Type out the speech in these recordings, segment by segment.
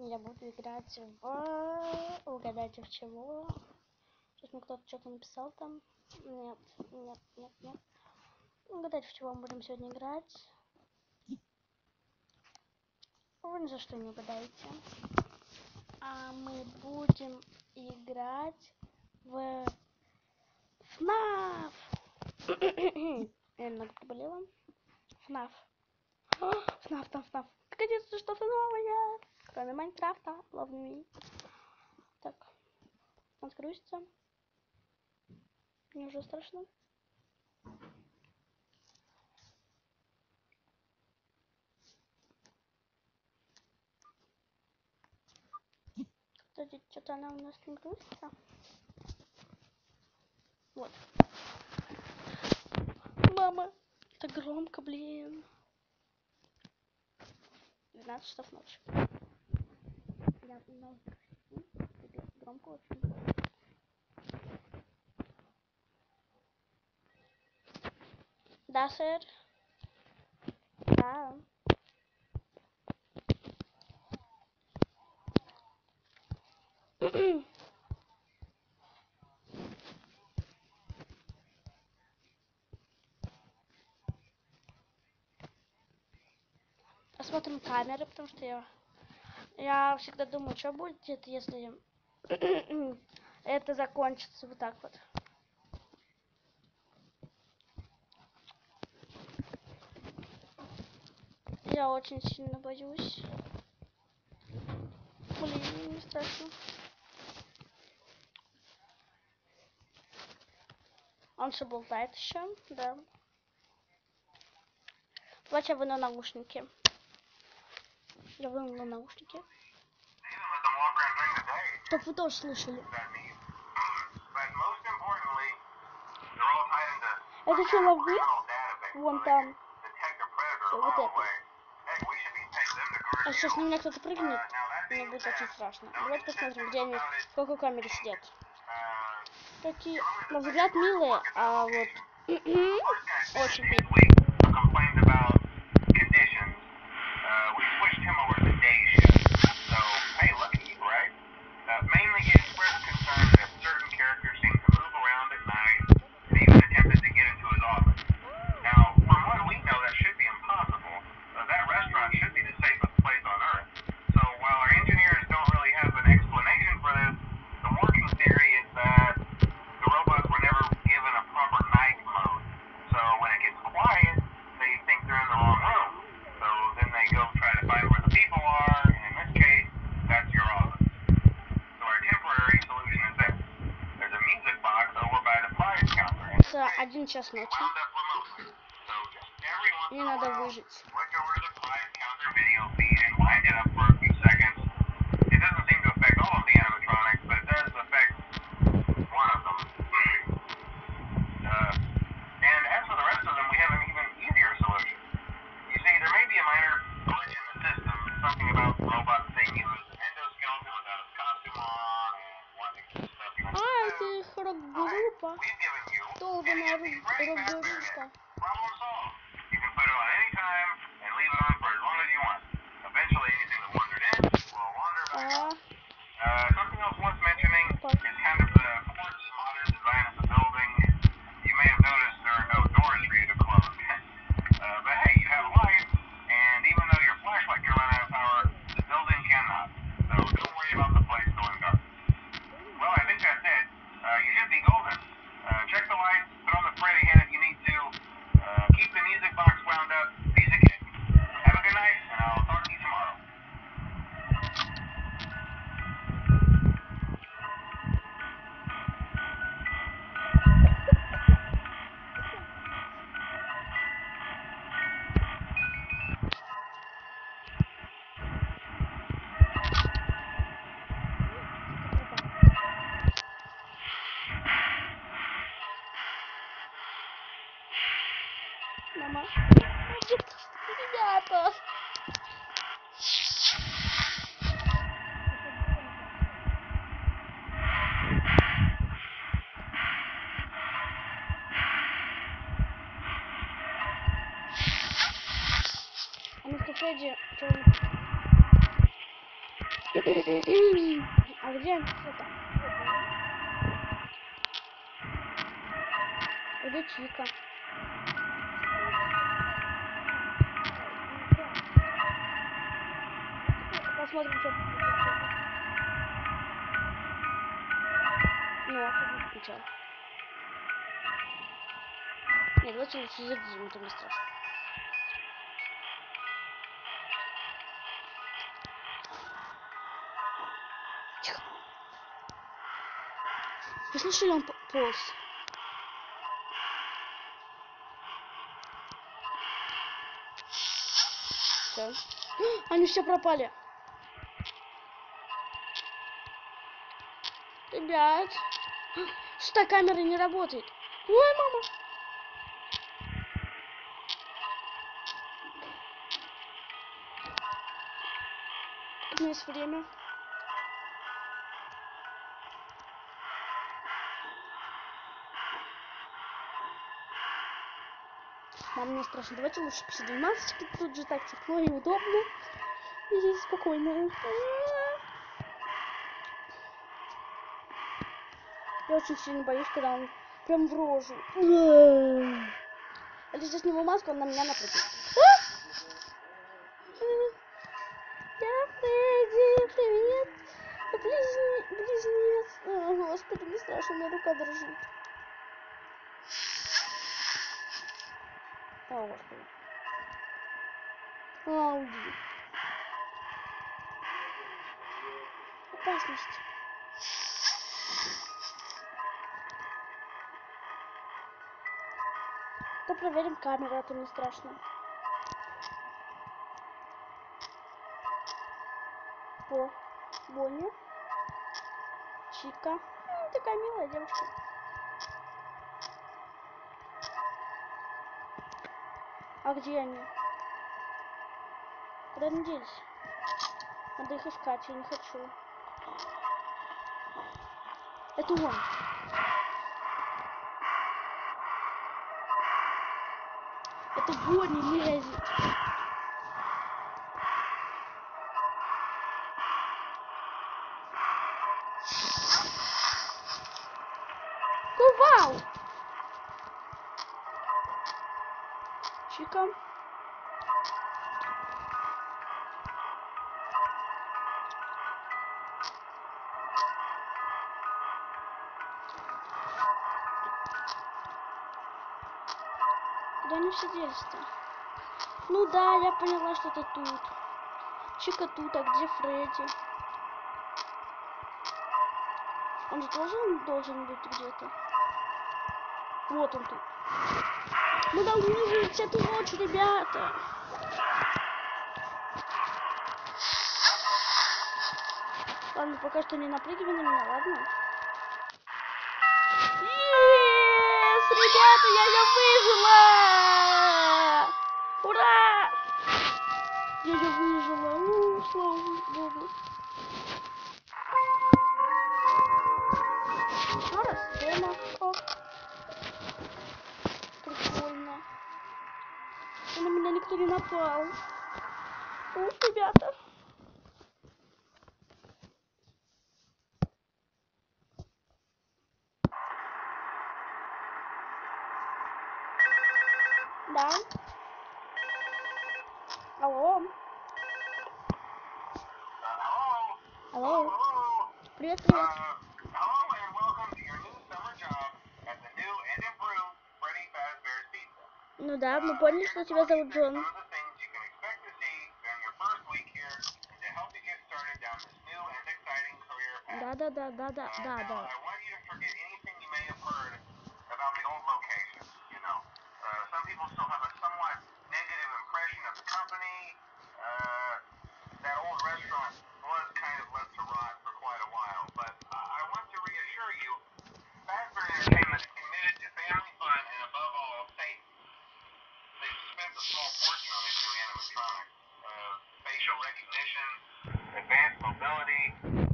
Я буду играть в... Угадайте в чего? Сейчас мне кто-то что-то написал там. Нет, нет, нет, нет. Угадайте в чего мы будем сегодня играть. Вы ни за что не угадаете. А мы будем играть в FNAF. Я немного приболела. FNAF. FNAF. Наконец-то что-то новое. Кроме Майнкрафта. Love me. Так. Он грузится. Мне уже страшно. Кстати, что-то она у нас не грузится. Вот. Мама, это громко, блин. 12 часов ночи. Я немного громко очень. Да, сэр. Да. Посмотрим камеры, потому что я всегда думаю, что будет, если это закончится вот так вот. Я очень сильно боюсь. Блин, не страшно. Он же болтает еще, да. Давайте я выну наушники. Я вынула наушники. Чтоб вы тоже слышали. Это что, ловы? Вон там. Вот это. А сейчас на меня кто-то прыгнет. Мне будет очень страшно. Давайте посмотрим, где они, в какой камере сидят. Такие, на взгляд, милые, а вот очень милые. Это 1 час ночи. Мне надо выжить. Это рок-группа. Долбаная рок-группа. Мама. Ребята. А мистер Фредди, что он... А где? Вот так. Где Чика? Посмотрим, что будет. Ну, сначала. Нет, давайте лучше зададим, это не страшно. Тихо. Я слышу, он полз. Все. Они все пропали. Ребят. Что камера не работает? Ой, мама. У меня есть время. Мам, мне страшно. Давайте лучше посидим. Масочки тут же так тепло и удобно. И здесь спокойно. Я очень сильно боюсь, когда он прям в рожу. Если я сниму маску, он на меня нападет. Я Фредди, привет. Близнец. О, господи, мне страшно, у меня рука дрожит. О, господи. Уйди. Опасность. То проверим камеру, это не страшно. О, Бонни. Чика. Такая милая девочка. А где они? Куда они делись? Надо их искать, я не хочу. Это он. Это Бонни лезет. Вау! Чика. Куда они все делись-то? Ну да, я поняла, что это тут. Чика тут, а где Фредди? Он же должен быть где-то. Вот он тут. Мы должны выжить эту ночь, ребята. Ладно, пока что не напрыгивай на меня, ладно? Yes, ребята, я выжила! Ура! Я выжила. Слава Богу. Еще раз, дома. О. Прикольно. И на меня никто не напал. Ух, ребята. Да. Алло. Алло. Привет, привет. Ну да, мы поняли, что тебя зовут Джон. Да.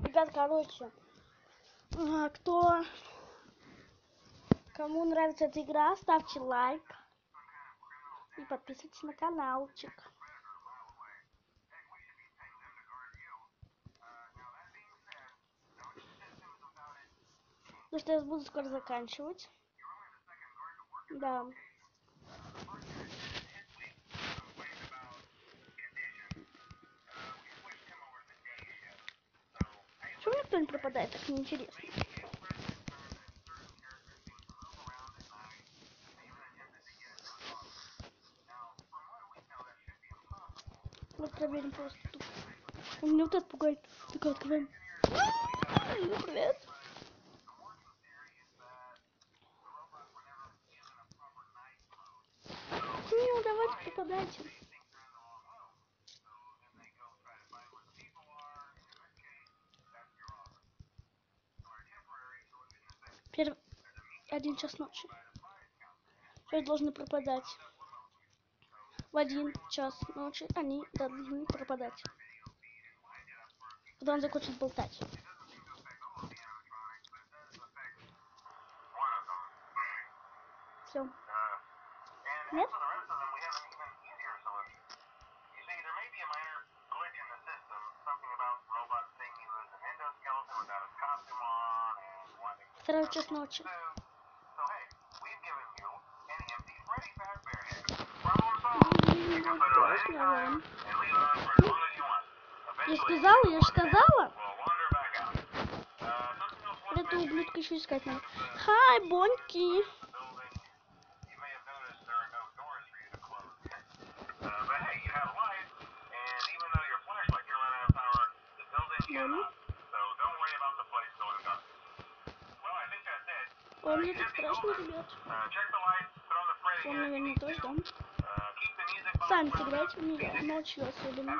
Ребят, короче, кому нравится эта игра, ставьте лайк и подписывайтесь на каналчик. Потому что я буду скоро заканчивать. Да. Почему никто не пропадает? Так неинтересно. Вот проверим просто тут. Он меня вот это пугает. Так открываем. Привет. Ну, давайте пропадайте. Первый... 1 час ночи. Вы должны пропадать. В 1 час ночи они должны пропадать. Когда он закончит болтать. Все. Нет? Второй час ночи. Я сказала. Это ублюдка еще искать надо. Хай, Бонки. Ой, мне так страшно, ребят. Вам, наверное, тоже, да? Сами сыграйте в нее, ночью особенно.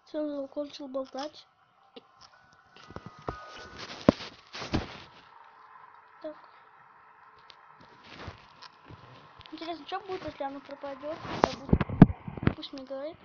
Все, закончил болтать. Так. Интересно, что будет, если она пропадет? Пусть мне говорит.